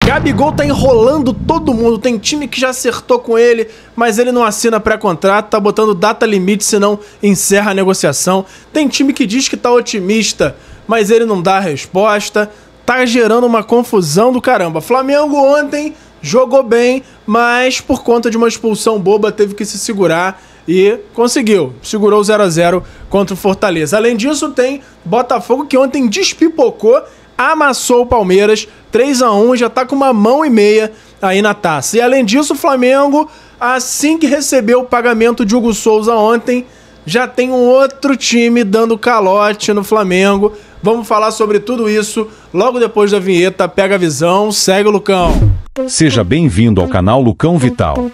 Gabigol tá enrolando todo mundo, tem time que já acertou com ele, mas ele não assina pré-contrato, tá botando data limite, senão encerra a negociação. Tem time que diz que tá otimista, mas ele não dá a resposta. Tá gerando uma confusão do caramba. Flamengo ontem jogou bem, mas por conta de uma expulsão boba teve que se segurar e conseguiu. Segurou o 0 a 0 contra o Fortaleza. Além disso, tem Botafogo que ontem despipocou, amassou o Palmeiras 3 a 1, já tá com uma mão e meia aí na taça. E além disso, o Flamengo, assim que recebeu o pagamento de Hugo Souza ontem, já tem um outro time dando calote no Flamengo. Vamos falar sobre tudo isso logo depois da vinheta. Pega a visão, segue o Lucão. Seja bem-vindo ao canal Lucão Vital.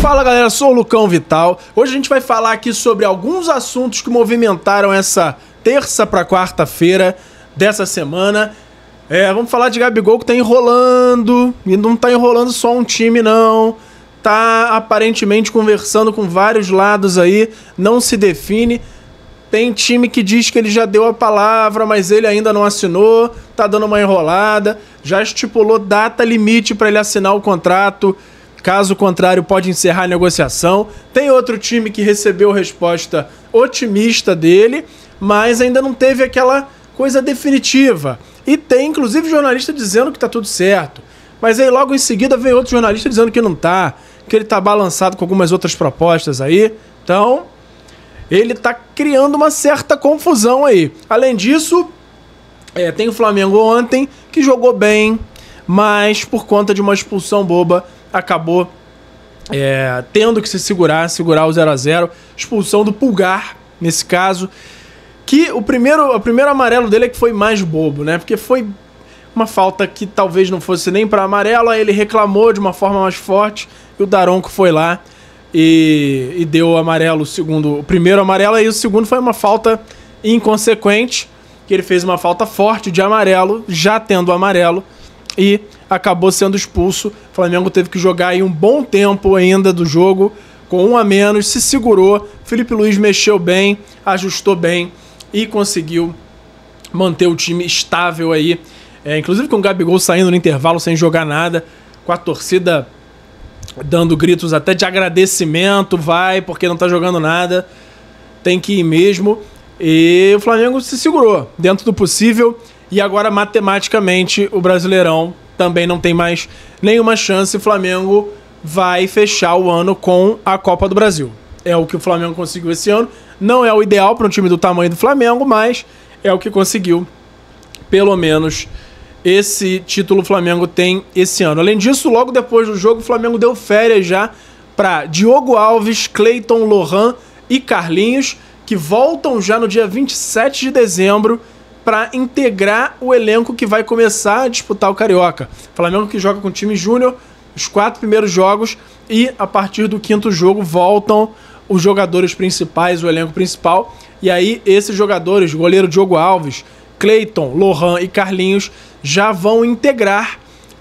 Fala galera, sou o Lucão Vital. Hoje a gente vai falar aqui sobre alguns assuntos que movimentaram essa terça para quarta-feira dessa semana. Vamos falar de Gabigol que tá enrolando, e não tá enrolando só um time não. Tá aparentemente conversando com vários lados aí, não se define. Tem time que diz que ele já deu a palavra, mas ele ainda não assinou, tá dando uma enrolada, já estipulou data limite para ele assinar o contrato. Caso contrário, pode encerrar a negociação. Tem outro time que recebeu resposta otimista dele, mas ainda não teve aquela coisa definitiva. E tem, inclusive, jornalista dizendo que tá tudo certo. Mas aí logo em seguida vem outro jornalista dizendo que não tá, que ele tá balançado com algumas outras propostas aí. Então, ele tá criando uma certa confusão aí. Além disso, tem o Flamengo ontem, que jogou bem, mas por conta de uma expulsão boba, acabou tendo que se segurar o 0 a 0. Expulsão do Pulgar, nesse caso. Que o primeiro amarelo dele é que foi mais bobo, né? Porque foi uma falta que talvez não fosse nem para amarelo, aí ele reclamou de uma forma mais forte e o Daronco foi lá e deu o amarelo, o primeiro amarelo, e o segundo foi uma falta inconsequente, que ele fez uma falta forte de amarelo, já tendo amarelo, e acabou sendo expulso. O Flamengo teve que jogar aí um bom tempo ainda do jogo, com um a menos, se segurou, Felipe Luiz mexeu bem, ajustou bem e conseguiu manter o time estável aí. Inclusive com o Gabigol saindo no intervalo sem jogar nada, com a torcida dando gritos até de agradecimento, vai, porque não tá jogando nada, tem que ir mesmo. E o Flamengo se segurou dentro do possível, e agora matematicamente o Brasileirão também não tem mais nenhuma chance. O Flamengo vai fechar o ano com a Copa do Brasil. É o que o Flamengo conseguiu esse ano, não é o ideal para um time do tamanho do Flamengo, mas é o que conseguiu, pelo menos esse título o Flamengo tem esse ano. Além disso, logo depois do jogo, o Flamengo deu férias já para Diogo Alves, Cleiton, Lohan e Carlinhos, que voltam já no dia 27 de dezembro para integrar o elenco que vai começar a disputar o Carioca. Flamengo que joga com o time júnior os 4 primeiros jogos, e a partir do 5º jogo voltam os jogadores principais, o elenco principal. E aí esses jogadores, goleiro Diogo Alves, Cleiton, Lohan e Carlinhos, já vão integrar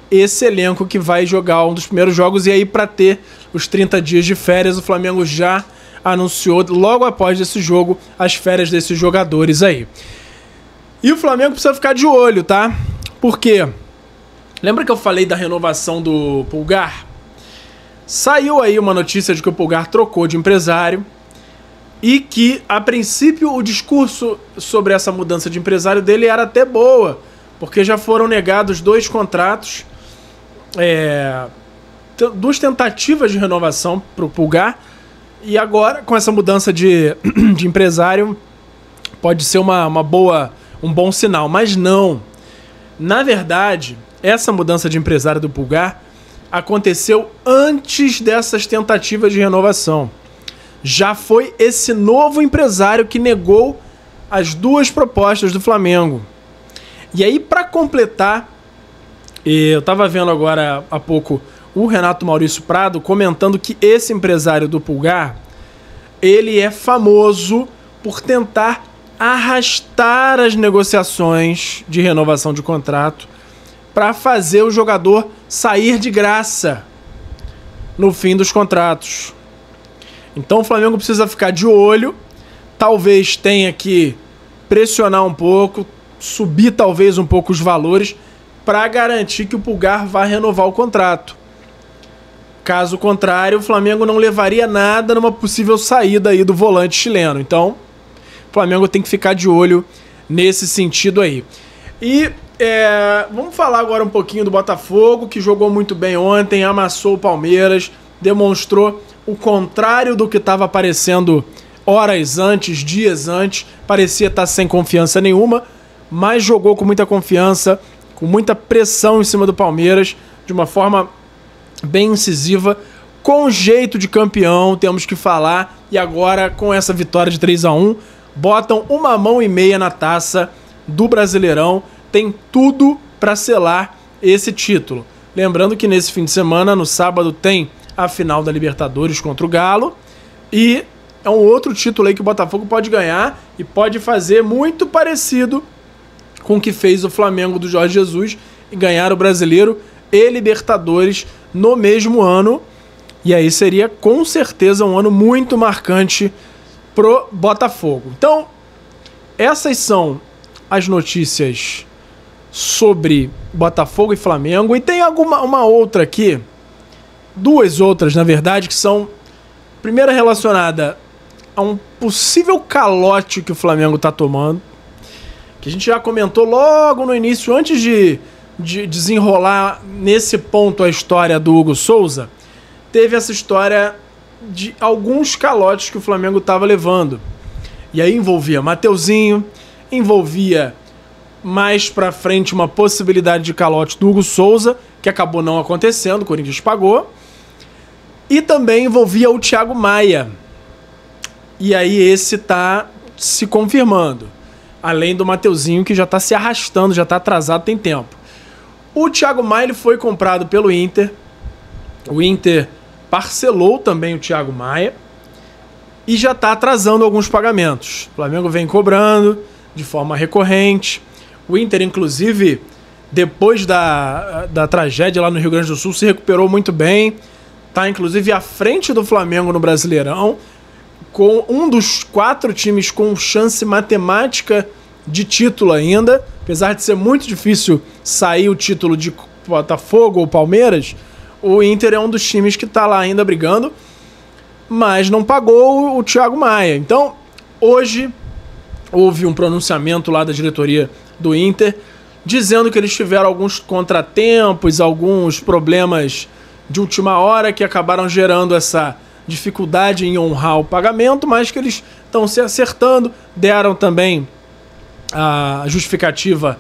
esse elenco que vai jogar um dos primeiros jogos. E aí, para ter os 30 dias de férias, o Flamengo já anunciou, logo após esse jogo, as férias desses jogadores aí. E o Flamengo precisa ficar de olho, tá? Porque lembra que eu falei da renovação do Pulgar? Saiu aí uma notícia de que o Pulgar trocou de empresário e que, a princípio, o discurso sobre essa mudança de empresário dele era até boa, porque já foram negados 2 contratos, 2 tentativas de renovação para o Pulgar, e agora, com essa mudança de empresário, pode ser um bom sinal, mas não. Na verdade, essa mudança de empresário do Pulgar aconteceu antes dessas tentativas de renovação. Já foi esse novo empresário que negou as 2 propostas do Flamengo. E aí, para completar, eu estava vendo agora há pouco o Renato Maurício Prado comentando que esse empresário do Pulgar, ele é famoso por tentar arrastar as negociações de renovação de contrato para fazer o jogador sair de graça no fim dos contratos. Então o Flamengo precisa ficar de olho, talvez tenha que pressionar um pouco, subir talvez um pouco os valores para garantir que o Pulgar vá renovar o contrato. Caso contrário, o Flamengo não levaria nada numa possível saída aí do volante chileno. Então, o Flamengo tem que ficar de olho nesse sentido aí. E vamos falar agora um pouquinho do Botafogo, que jogou muito bem ontem, amassou o Palmeiras, demonstrou o contrário do que estava aparecendo horas antes, dias antes. Parecia estar sem confiança nenhuma, mas jogou com muita confiança, com muita pressão em cima do Palmeiras, de uma forma bem incisiva, com jeito de campeão, temos que falar. E agora, com essa vitória de 3-1, botam 1,5 mão na taça do Brasileirão. Tem tudo para selar esse título. Lembrando que nesse fim de semana, no sábado, tem a final da Libertadores contra o Galo. E é um outro título aí que o Botafogo pode ganhar e pode fazer muito parecido com o que fez o Flamengo do Jorge Jesus e ganhar o Brasileiro e Libertadores no mesmo ano. E aí seria com certeza um ano muito marcante pro Botafogo. Então, essas são as notícias sobre Botafogo e Flamengo. E tem uma outra aqui, duas outras na verdade, que são, primeira relacionada a um possível calote que o Flamengo está tomando, que a gente já comentou logo no início, antes de desenrolar nesse ponto a história do Hugo Souza. Teve essa história de alguns calotes que o Flamengo estava levando. E aí envolvia Mateuzinho, envolvia mais pra frente uma possibilidade de calote do Hugo Souza, que acabou não acontecendo, o Corinthians pagou. E também envolvia o Thiago Maia. E aí esse tá se confirmando. Além do Mateuzinho, que já tá se arrastando, já tá atrasado, tem tempo. O Thiago Maia ele foi comprado pelo Inter. O Inter parcelou também o Thiago Maia e já está atrasando alguns pagamentos. O Flamengo vem cobrando de forma recorrente. O Inter, inclusive, depois da tragédia lá no Rio Grande do Sul, se recuperou muito bem. Está, inclusive, à frente do Flamengo no Brasileirão, com um dos 4 times com chance matemática de título ainda. Apesar de ser muito difícil sair o título de Botafogo ou Palmeiras, o Inter é um dos times que está lá ainda brigando, mas não pagou o Thiago Maia. Então, hoje, houve um pronunciamento lá da diretoria do Inter, dizendo que eles tiveram alguns contratempos, alguns problemas de última hora que acabaram gerando essa dificuldade em honrar o pagamento, mas que eles estão se acertando. Deram também a justificativa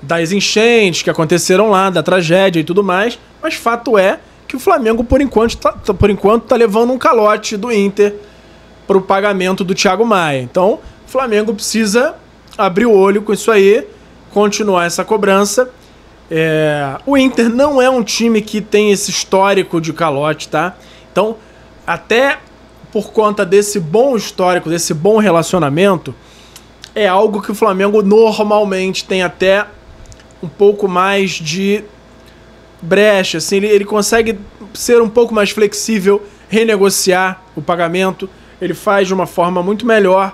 das enchentes que aconteceram lá, da tragédia e tudo mais, mas fato é que o Flamengo, por enquanto, tá levando um calote do Inter para o pagamento do Thiago Maia. Então, o Flamengo precisa abrir o olho com isso aí, continuar essa cobrança. O Inter não é um time que tem esse histórico de calote, tá? Então, até por conta desse bom histórico, desse bom relacionamento, é algo que o Flamengo normalmente tem até um pouco mais de brecha, assim, ele consegue ser um pouco mais flexível, renegociar o pagamento, ele faz de uma forma muito melhor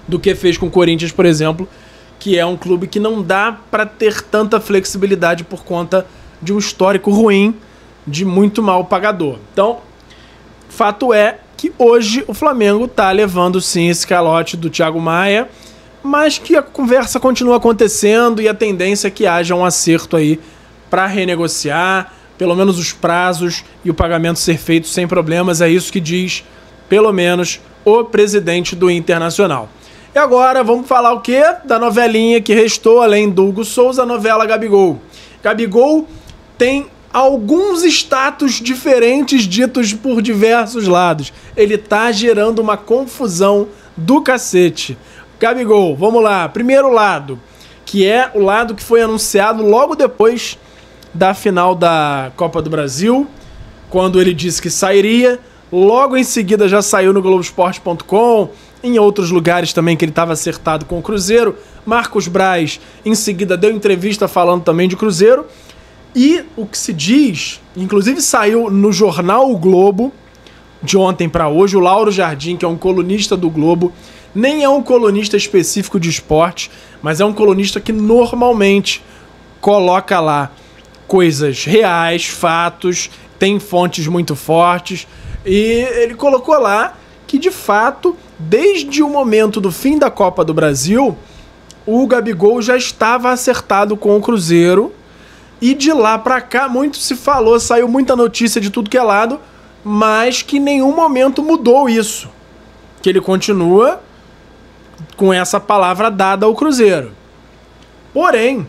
do que fez com o Corinthians, por exemplo, que é um clube que não dá para ter tanta flexibilidade por conta de um histórico ruim, de muito mal pagador. Então, fato é que hoje o Flamengo está levando sim esse calote do Thiago Maia, mas que a conversa continua acontecendo e a tendência é que haja um acerto aí para renegociar, pelo menos os prazos e o pagamento ser feito sem problemas. É isso que diz, pelo menos, o presidente do Internacional. E agora vamos falar o quê? Da novelinha que restou, além do Hugo Souza, a novela Gabigol. Gabigol tem alguns status diferentes ditos por diversos lados. Ele tá gerando uma confusão do cacete. Gabigol, vamos lá. Primeiro lado, que é o lado que foi anunciado logo depois da final da Copa do Brasil, quando ele disse que sairia. Logo em seguida já saiu no Globoesporte.com, em outros lugares também que ele estava acertado com o Cruzeiro. Marcos Braz, em seguida, deu entrevista falando também de Cruzeiro. E o que se diz, inclusive saiu no jornal O Globo, de ontem para hoje, o Lauro Jardim, que é um colunista do Globo, nem é um colunista específico de esporte, mas é um colunista que normalmente coloca lá coisas reais, fatos, tem fontes muito fortes, e ele colocou lá que, de fato, desde o momento do fim da Copa do Brasil, o Gabigol já estava acertado com o Cruzeiro, e de lá pra cá muito se falou, saiu muita notícia de tudo que é lado, mas que em nenhum momento mudou isso, que ele continua com essa palavra dada ao Cruzeiro. Porém,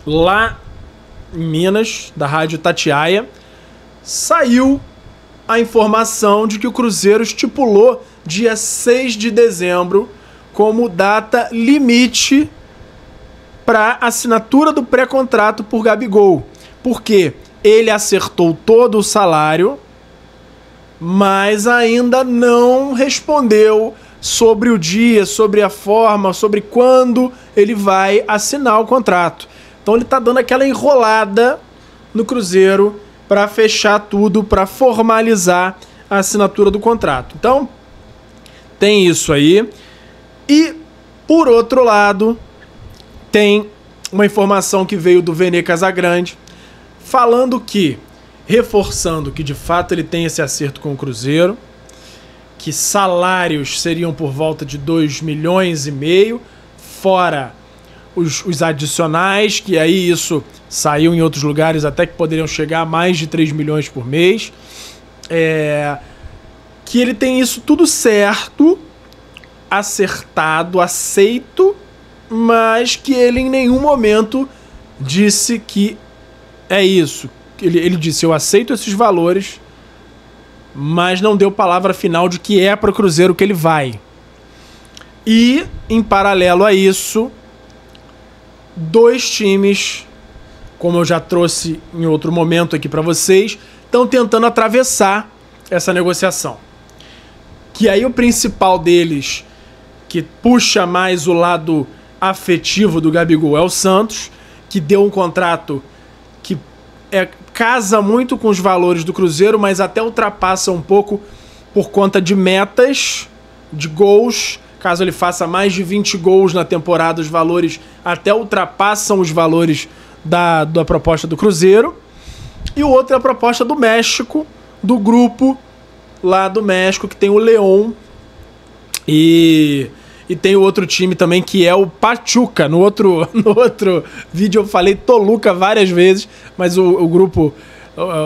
lá em Minas, da Rádio Itatiaia, saiu a informação de que o Cruzeiro estipulou dia 6 de dezembro como data limite para assinatura do pré-contrato por Gabigol. Porque ele acertou todo o salário, mas ainda não respondeu sobre o dia, sobre a forma, sobre quando ele vai assinar o contrato. Então ele tá dando aquela enrolada no Cruzeiro para fechar tudo, para formalizar a assinatura do contrato. Então, tem isso aí. E, por outro lado, tem uma informação que veio do Vene Casagrande, falando que, reforçando que de fato ele tem esse acerto com o Cruzeiro, que salários seriam por volta de 2,5 milhões, fora os adicionais, que aí isso saiu em outros lugares até que poderiam chegar a mais de 3 milhões por mês. Que ele tem isso tudo certo, acertado, aceito, mas que ele em nenhum momento disse que é isso. Ele disse, eu aceito esses valores, mas não deu palavra final de que é para o Cruzeiro que ele vai. E, em paralelo a isso, 2 times, como eu já trouxe em outro momento aqui para vocês, estão tentando atravessar essa negociação. Que aí o principal deles, que puxa mais o lado afetivo do Gabigol, é o Santos, que deu um contrato que casa muito com os valores do Cruzeiro, mas até ultrapassa um pouco por conta de metas, de gols. Caso ele faça mais de 20 gols na temporada, os valores até ultrapassam os valores da proposta do Cruzeiro. E o outro é a proposta do México, do grupo lá do México, que tem o León. E tem o outro time também, que é o Pachuca. No outro vídeo eu falei Toluca várias vezes, mas o grupo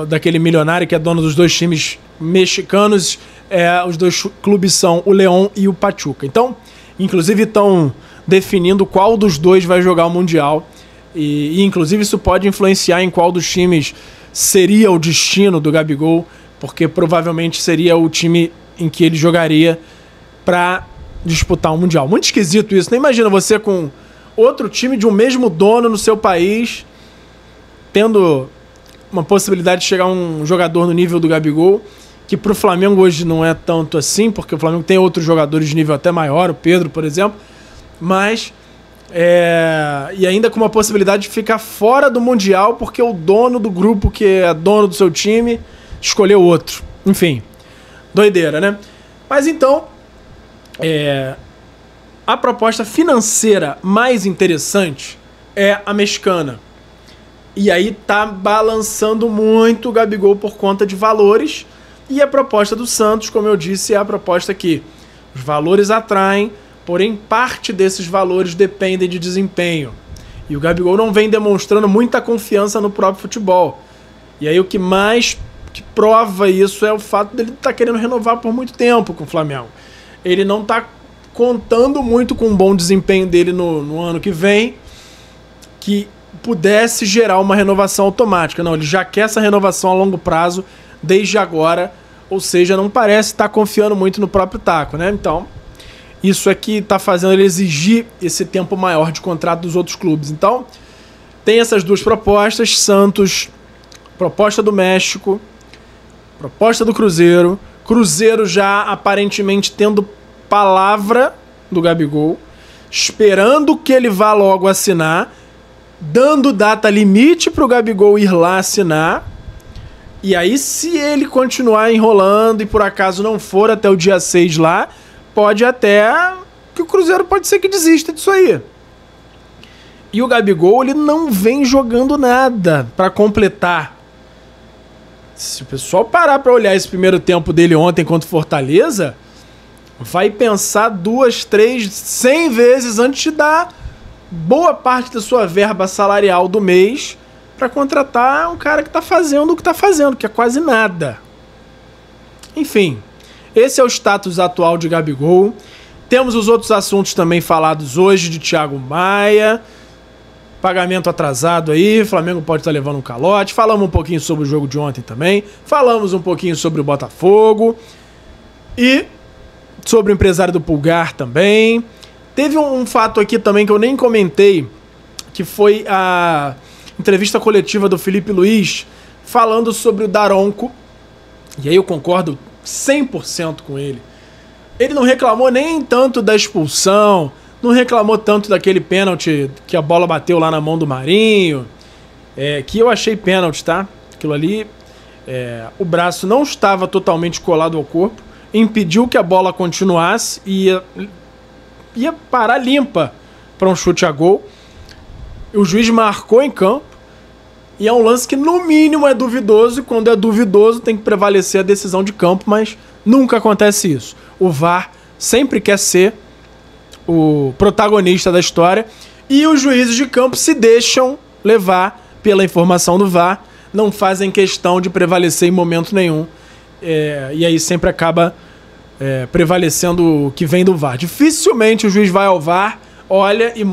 daquele milionário que é dono dos 2 times mexicanos, os 2 clubes são o León e o Pachuca. Então, inclusive estão definindo qual dos 2 vai jogar o Mundial. E inclusive isso pode influenciar em qual dos times seria o destino do Gabigol, porque provavelmente seria o time em que ele jogaria para disputar um Mundial. Muito esquisito isso, né? Imagina você com outro time de um mesmo dono no seu país, tendo uma possibilidade de chegar um jogador no nível do Gabigol, que pro Flamengo hoje não é tanto assim, porque o Flamengo tem outros jogadores de nível até maior, o Pedro, por exemplo, mas e ainda com uma possibilidade de ficar fora do Mundial, porque o dono do grupo, que é dono do seu time, escolheu outro. Enfim, doideira, né? Mas então, a proposta financeira mais interessante é a mexicana. E aí tá balançando muito o Gabigol por conta de valores. E a proposta do Santos, como eu disse, é a proposta que os valores atraem, porém parte desses valores dependem de desempenho. E o Gabigol não vem demonstrando muita confiança no próprio futebol. E aí o que mais prova isso é o fato dele estar querendo renovar por muito tempo com o Flamengo. Ele não está contando muito com um bom desempenho dele no ano que vem, que pudesse gerar uma renovação automática. Não, ele já quer essa renovação a longo prazo desde agora, ou seja, não parece estar confiando muito no próprio taco, né? Então, isso é que está fazendo ele exigir esse tempo maior de contrato dos outros clubes. Então, tem essas 2 propostas, Santos, proposta do México, proposta do Cruzeiro, Cruzeiro já aparentemente tendo palavra do Gabigol, esperando que ele vá logo assinar, dando data limite para o Gabigol ir lá assinar. E aí, se ele continuar enrolando e por acaso não for até o dia 6 lá, pode até... que o Cruzeiro pode ser que desista disso aí. E o Gabigol, ele não vem jogando nada pra completar. Se o pessoal parar pra olhar esse primeiro tempo dele ontem contra o Fortaleza, vai pensar 2, 3, 100 vezes antes de dar boa parte da sua verba salarial do mês pra contratar um cara que tá fazendo o que tá fazendo, que é quase nada. Enfim, esse é o status atual de Gabigol. Temos os outros assuntos também falados hoje de Thiago Maia. Pagamento atrasado aí, Flamengo pode estar levando um calote. Falamos um pouquinho sobre o jogo de ontem também. Falamos um pouquinho sobre o Botafogo. E sobre o empresário do Pulgar também. Teve um fato aqui também que eu nem comentei, que foi a entrevista coletiva do Felipe Luiz falando sobre o Daronco. E aí eu concordo 100% com ele. Ele não reclamou nem tanto da expulsão, não reclamou tanto daquele pênalti que a bola bateu lá na mão do Marinho, que eu achei pênalti, tá? Aquilo ali, o braço não estava totalmente colado ao corpo, impediu que a bola continuasse e ia parar limpa para um chute a gol. O juiz marcou em campo e é um lance que no mínimo é duvidoso, e quando é duvidoso tem que prevalecer a decisão de campo, mas nunca acontece isso. O VAR sempre quer ser o protagonista da história e os juízes de campo se deixam levar pela informação do VAR, não fazem questão de prevalecer em momento nenhum, e aí sempre acaba prevalecendo o que vem do VAR. Dificilmente o juiz vai ao VAR, olha e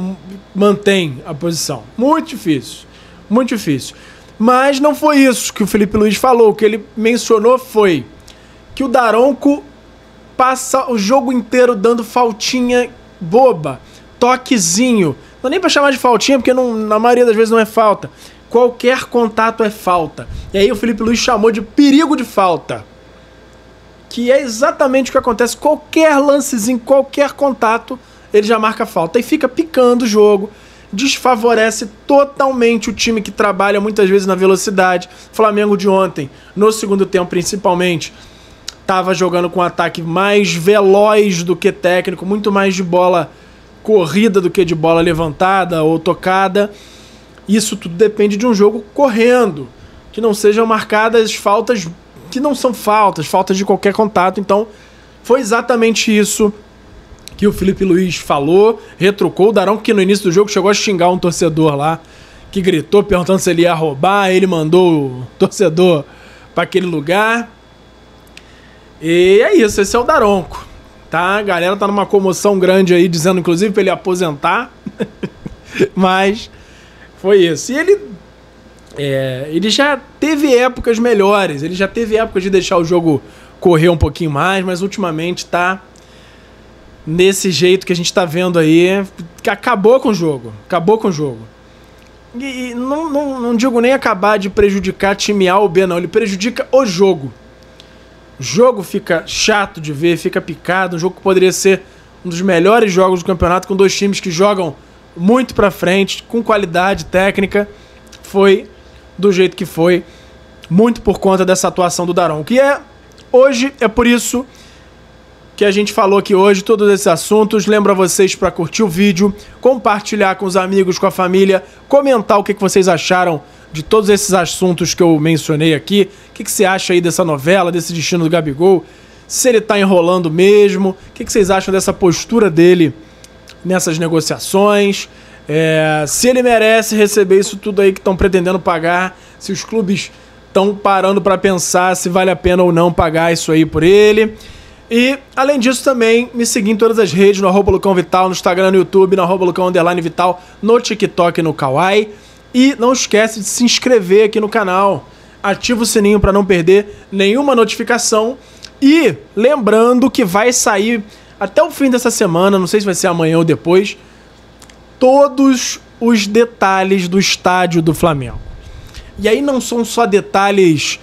mantém a posição. Muito difícil, muito difícil. Mas não foi isso que o Felipe Luiz falou. O que ele mencionou foi que o Daronco passa o jogo inteiro dando faltinha boba, toquezinho. Não é nem pra chamar de faltinha, porque na maioria das vezes não é falta. Qualquer contato é falta. E aí o Felipe Luiz chamou de perigo de falta. Que é exatamente o que acontece. Qualquer lancezinho, qualquer contato, ele já marca falta. E fica picando o jogo. Desfavorece totalmente o time que trabalha muitas vezes na velocidade. Flamengo de ontem, no segundo tempo principalmente, estava jogando com um ataque mais veloz do que técnico, muito mais de bola corrida do que de bola levantada ou tocada. Isso tudo depende de um jogo correndo, que não sejam marcadas faltas que não são faltas, faltas de qualquer contato. Então, foi exatamente isso que o Felipe Luiz falou, retrucou. O Daronco, que no início do jogo chegou a xingar um torcedor lá, que gritou perguntando se ele ia roubar, ele mandou o torcedor para aquele lugar. E é isso, esse é o Daronco, tá? A galera tá numa comoção grande aí, dizendo inclusive pra ele aposentar. Mas foi isso. E ele já teve épocas melhores, ele já teve épocas de deixar o jogo correr um pouquinho mais, mas ultimamente tá nesse jeito que a gente tá vendo aí, que acabou com o jogo, E não digo nem acabar de prejudicar time A ou B, não, ele prejudica o jogo. O jogo fica chato de ver, fica picado. Um jogo que poderia ser um dos melhores jogos do campeonato, com dois times que jogam muito pra frente, com qualidade técnica. Foi do jeito que foi, muito por conta dessa atuação do Daronco. Que hoje é por isso que a gente falou aqui hoje, todos esses assuntos. Lembro a vocês para curtir o vídeo, compartilhar com os amigos, com a família, comentar o que vocês acharam de todos esses assuntos que eu mencionei aqui. O que você acha aí dessa novela, desse destino do Gabigol? Se ele tá enrolando mesmo? O que vocês acham dessa postura dele nessas negociações? Se ele merece receber isso tudo aí que estão pretendendo pagar? Se os clubes estão parando para pensar se vale a pena ou não pagar isso aí por ele? E, além disso, também me seguir em todas as redes, no @LucãoVital, no Instagram, no YouTube, no @Lucão_Vital, no TikTok e no Kawaii. E não esquece de se inscrever aqui no canal. Ativa o sininho para não perder nenhuma notificação. E lembrando que vai sair até o fim dessa semana, não sei se vai ser amanhã ou depois, todos os detalhes do estádio do Flamengo. E aí não são só detalhes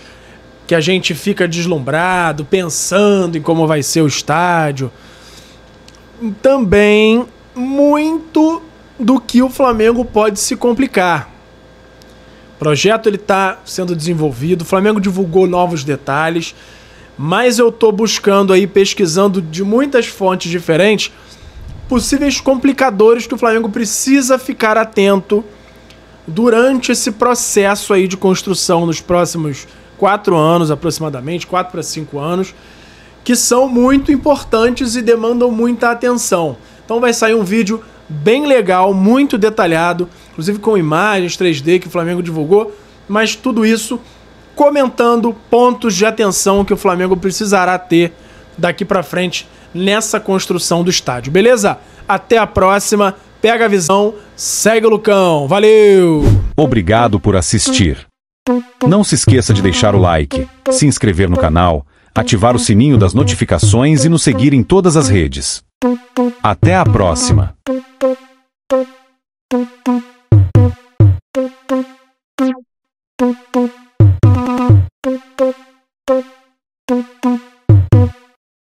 que a gente fica deslumbrado, pensando em como vai ser o estádio. Também muito do que o Flamengo pode se complicar. O projeto está sendo desenvolvido, o Flamengo divulgou novos detalhes, mais eu tô buscando aí, pesquisando de muitas fontes diferentes, possíveis complicadores que o Flamengo precisa ficar atento durante esse processo aí de construção nos próximos 4 anos, aproximadamente, 4 para 5 anos, que são muito importantes e demandam muita atenção. Então vai sair um vídeo bem legal, muito detalhado, inclusive com imagens 3D que o Flamengo divulgou, mas tudo isso comentando pontos de atenção que o Flamengo precisará ter daqui para frente nessa construção do estádio, beleza? Até a próxima, pega a visão, segue o Lucão, valeu! Obrigado por assistir. Não se esqueça de deixar o like, se inscrever no canal, ativar o sininho das notificações e nos seguir em todas as redes. Até a próxima! Thank you.